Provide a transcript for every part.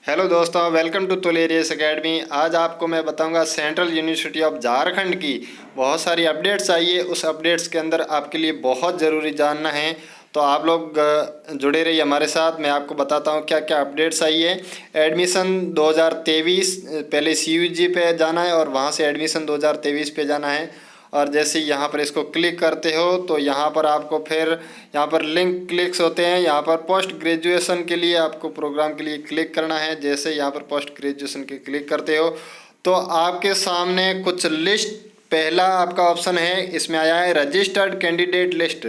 Hello दोस्तों, welcome to तुलेरियस academy. आज आपको मैं बताऊंगा सेंट्रल यूनिवर्सिटी ऑफ झारखंड की बहुत सारी अपडेट्स आई है। उस अपडेट्स के अंदर आपके लिए बहुत ज़रूरी जानना है, तो आप लोग जुड़े रहिए हमारे साथ। मैं आपको बताता हूं क्या क्या अपडेट्स आई है। एडमिशन 2023 पहले CUG पे जाना है और वहां से एडमिशन 2023 पे जाना है। और जैसे यहाँ पर इसको क्लिक करते हो तो यहाँ पर आपको फिर यहाँ पर लिंक क्लिक्स होते हैं। यहाँ पर पोस्ट ग्रेजुएशन के लिए आपको प्रोग्राम के लिए क्लिक करना है। जैसे यहाँ पर पोस्ट ग्रेजुएशन के क्लिक करते हो तो आपके सामने कुछ लिस्ट, पहला आपका ऑप्शन है, इसमें आया है रजिस्टर्ड कैंडिडेट लिस्ट।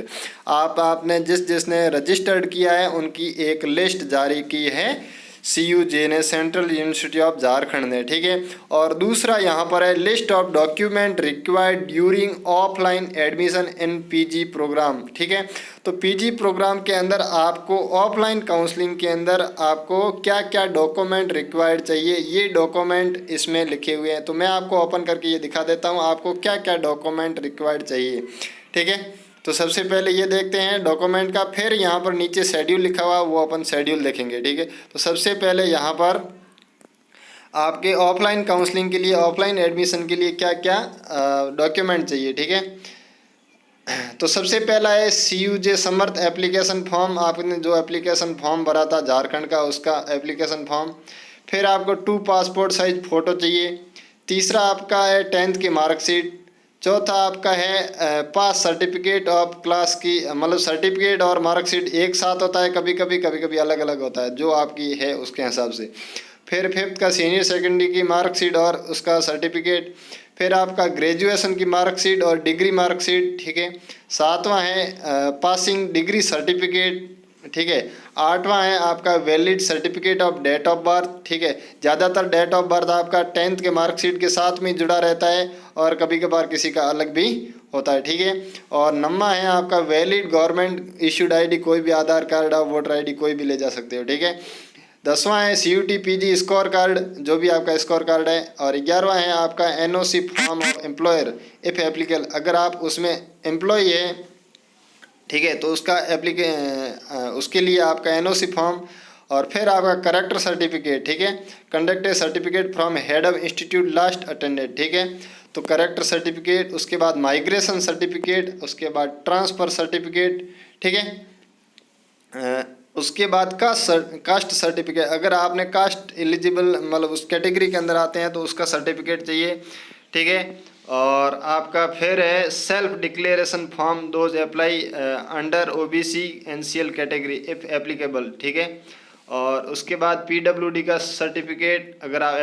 आपने जिसने रजिस्टर्ड किया है उनकी एक लिस्ट जारी की है CUG ने, सेंट्रल यूनिवर्सिटी ऑफ झारखंड ने, ठीक है। और दूसरा यहाँ पर है list of document required during offline admission in PG program, ठीक है। तो PG प्रोग्राम के अंदर आपको ऑफलाइन काउंसलिंग के अंदर आपको क्या क्या डॉक्यूमेंट रिक्वायर्ड चाहिए, ये डॉक्यूमेंट इसमें लिखे हुए हैं। तो मैं आपको ओपन करके ये दिखा देता हूँ आपको क्या क्या डॉक्यूमेंट रिक्वायर्ड चाहिए, ठीक है। तो सबसे पहले ये देखते हैं डॉक्यूमेंट का, फिर यहाँ पर नीचे शेड्यूल लिखा हुआ वो अपन शेड्यूल देखेंगे, ठीक है। तो सबसे पहले यहाँ पर आपके ऑफलाइन काउंसलिंग के लिए, ऑफलाइन एडमिशन के लिए क्या क्या डॉक्यूमेंट चाहिए, ठीक है। तो सबसे पहला है CUG समर्थ एप्लीकेशन फॉर्म। आपने जो एप्लीकेशन फॉर्म भरा था झारखंड का, उसका एप्लीकेशन फॉर्म। फिर आपको 2 पासपोर्ट साइज फ़ोटो चाहिए। तीसरा आपका है 10th की मार्कशीट। चौथा आपका है पास सर्टिफिकेट ऑफ क्लास की, मतलब सर्टिफिकेट और मार्कशीट एक साथ होता है, कभी कभी अलग अलग होता है, जो आपकी है उसके हिसाब से। फिर 5th का सीनियर सेकेंडरी की मार्कशीट और उसका सर्टिफिकेट। फिर आपका ग्रेजुएशन की मार्कशीट और डिग्री मार्कशीट, ठीक है। सातवां है पासिंग डिग्री सर्टिफिकेट, ठीक है। आठवां है आपका valid certificate of date of birth, ठीक है। ज़्यादातर डेट ऑफ बर्थ आपका 10th के मार्कशीट के साथ में जुड़ा रहता है और कभी कभार किसी का अलग भी होता है, ठीक है। और नम्मा है आपका वैलिड गवर्नमेंट इशूड ID, कोई भी आधार कार्ड और वोटर ID कोई भी ले जा सकते हो, ठीक है। 10वां है CUT PG स्कोर कार्ड, जो भी आपका स्कोर कार्ड है। और 11वां है आपका NOC form of employer if applicable, अगर आप उसमें एम्प्लॉय है, ठीक है, तो उसका उसके लिए आपका NOC फॉर्म। और फिर आपका करेक्टर सर्टिफिकेट, ठीक है, conducted certificate from head of institute last attended, ठीक है। तो करेक्टर सर्टिफिकेट, उसके बाद माइग्रेशन सर्टिफिकेट, उसके बाद ट्रांसफ़र सर्टिफिकेट, ठीक है। उसके बाद कास्ट सर्टिफिकेट, अगर आपने कास्ट एलिजिबल मतलब उस कैटेगरी के अंदर आते हैं तो उसका सर्टिफिकेट चाहिए, ठीक है। और आपका फिर है self declaration form those apply under OBC NCL category if applicable, ठीक है। और उसके बाद PWD का सर्टिफिकेट अगर आप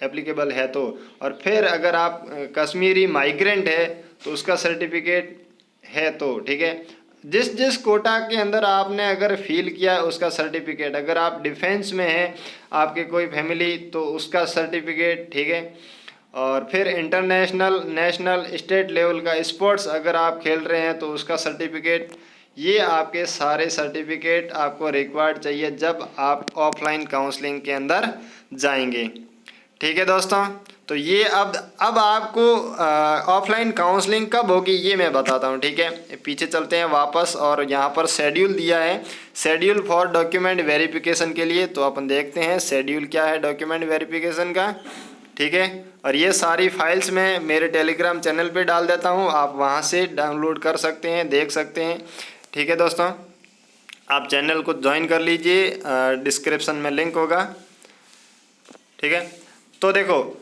एप्लीकेबल है तो। और फिर अगर आप कश्मीरी माइग्रेंट है तो उसका सर्टिफिकेट है तो, ठीक है। जिस जिस कोटा के अंदर आपने अगर फील किया है उसका सर्टिफिकेट, अगर आप डिफेंस में हैं आपके कोई फैमिली तो उसका सर्टिफिकेट, ठीक है। और फिर इंटरनेशनल, नेशनल, स्टेट लेवल का स्पोर्ट्स अगर आप खेल रहे हैं तो उसका सर्टिफिकेट। ये आपके सारे सर्टिफिकेट आपको रिक्वायर्ड चाहिए जब आप ऑफलाइन काउंसलिंग के अंदर जाएंगे, ठीक है दोस्तों। तो ये अब आपको ऑफलाइन काउंसलिंग कब होगी ये मैं बताता हूँ, ठीक है। पीछे चलते हैं वापस और यहाँ पर शेड्यूल दिया है, शेड्यूल फॉर डॉक्यूमेंट वेरिफिकेशन के लिए। तो अपन देखते हैं शेड्यूल क्या है डॉक्यूमेंट वेरिफिकेशन का, ठीक है। और ये सारी फाइल्स मैं मेरे टेलीग्राम चैनल पे डाल देता हूँ, आप वहाँ से डाउनलोड कर सकते हैं, देख सकते हैं, ठीक है दोस्तों। आप चैनल को ज्वाइन कर लीजिए, डिस्क्रिप्शन में लिंक होगा, ठीक है। तो देखो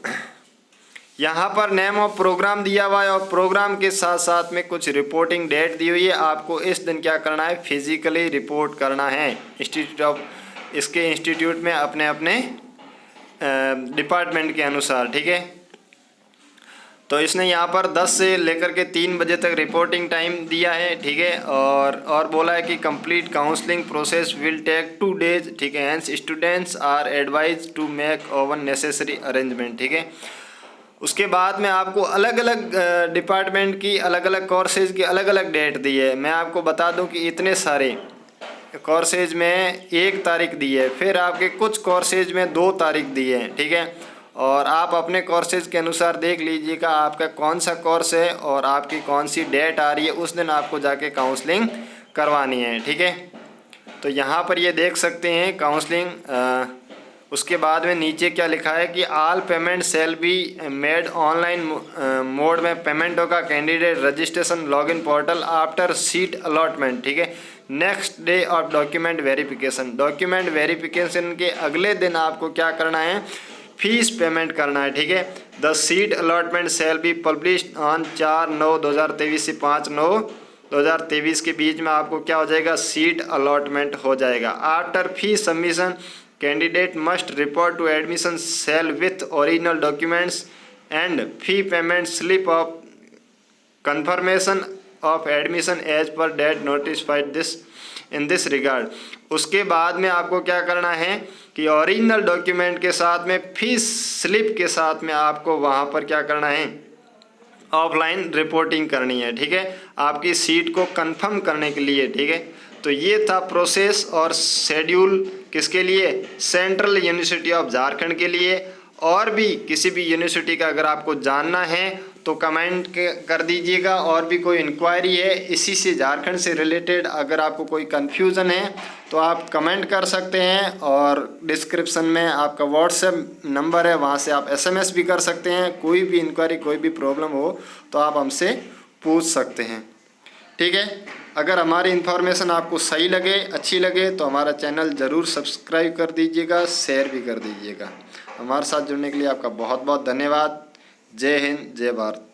यहाँ पर नेम ऑफ प्रोग्राम दिया हुआ है और प्रोग्राम के साथ साथ में कुछ रिपोर्टिंग डेट दी हुई है। आपको इस दिन क्या करना है, फिजिकली रिपोर्ट करना है इसके इंस्टीट्यूट में अपने अपने डिपार्टमेंट के अनुसार, ठीक है। तो इसने यहाँ पर 10 से लेकर के 3 बजे तक रिपोर्टिंग टाइम दिया है, ठीक है। और बोला है कि complete counselling process will take 2 days, ठीक है। Hence students are advise to make own necessary arrangement, ठीक है। उसके बाद में आपको अलग अलग डिपार्टमेंट की अलग अलग कोर्सेज की अलग अलग डेट दी है। मैं आपको बता दूं कि इतने सारे कोर्सेज में 1 तारीख दी है, फिर आपके कुछ कोर्सेज में 2 तारीख दी है, ठीक है। और आप अपने कोर्सेज के अनुसार देख लीजिएगा आपका कौन सा कोर्स है और आपकी कौन सी डेट आ रही है, उस दिन आपको जाके काउंसलिंग करवानी है, ठीक है। तो यहाँ पर ये देख सकते हैं काउंसलिंग उसके बाद में नीचे क्या लिखा है कि all payment shall be made online mode में पेमेंट होगा। Candidate registration login portal after seat allotment, ठीक है। Next day of document verification, document verification के अगले दिन आपको क्या करना है, फीस पेमेंट करना है, ठीक है। The seat allotment shall be published on 4/9/2023 से 5/9/2023 के बीच में आपको क्या हो जाएगा, सीट अलॉटमेंट हो जाएगा। After fee submission candidate must report to admission cell with original documents and fee payment slip of confirmation of admission as per date notified this in this regard। उसके बाद में आपको क्या करना है कि ओरिजिनल डॉक्यूमेंट के साथ में फीस स्लिप के साथ में आपको वहाँ पर क्या करना है, ऑफलाइन रिपोर्टिंग करनी है, ठीक है, आपकी सीट को कंफर्म करने के लिए, ठीक है। तो ये था प्रोसेस और शेड्यूल किसके लिए, सेंट्रल यूनिवर्सिटी ऑफ झारखंड के लिए। और भी किसी भी यूनिवर्सिटी का अगर आपको जानना है तो कमेंट कर दीजिएगा। और भी कोई इंक्वायरी है इसी से झारखंड से रिलेटेड, अगर आपको कोई कन्फ्यूज़न है तो आप कमेंट कर सकते हैं। और डिस्क्रिप्शन में आपका व्हाट्सएप नंबर है, वहाँ से आप SMS भी कर सकते हैं। कोई भी इंक्वायरी, कोई भी प्रॉब्लम हो तो आप हमसे पूछ सकते हैं, ठीक है। अगर हमारी इन्फॉर्मेशन आपको सही लगे, अच्छी लगे तो हमारा चैनल ज़रूर सब्सक्राइब कर दीजिएगा, शेयर भी कर दीजिएगा। हमारे साथ जुड़ने के लिए आपका बहुत बहुत धन्यवाद। जय हिंद, जय भारत।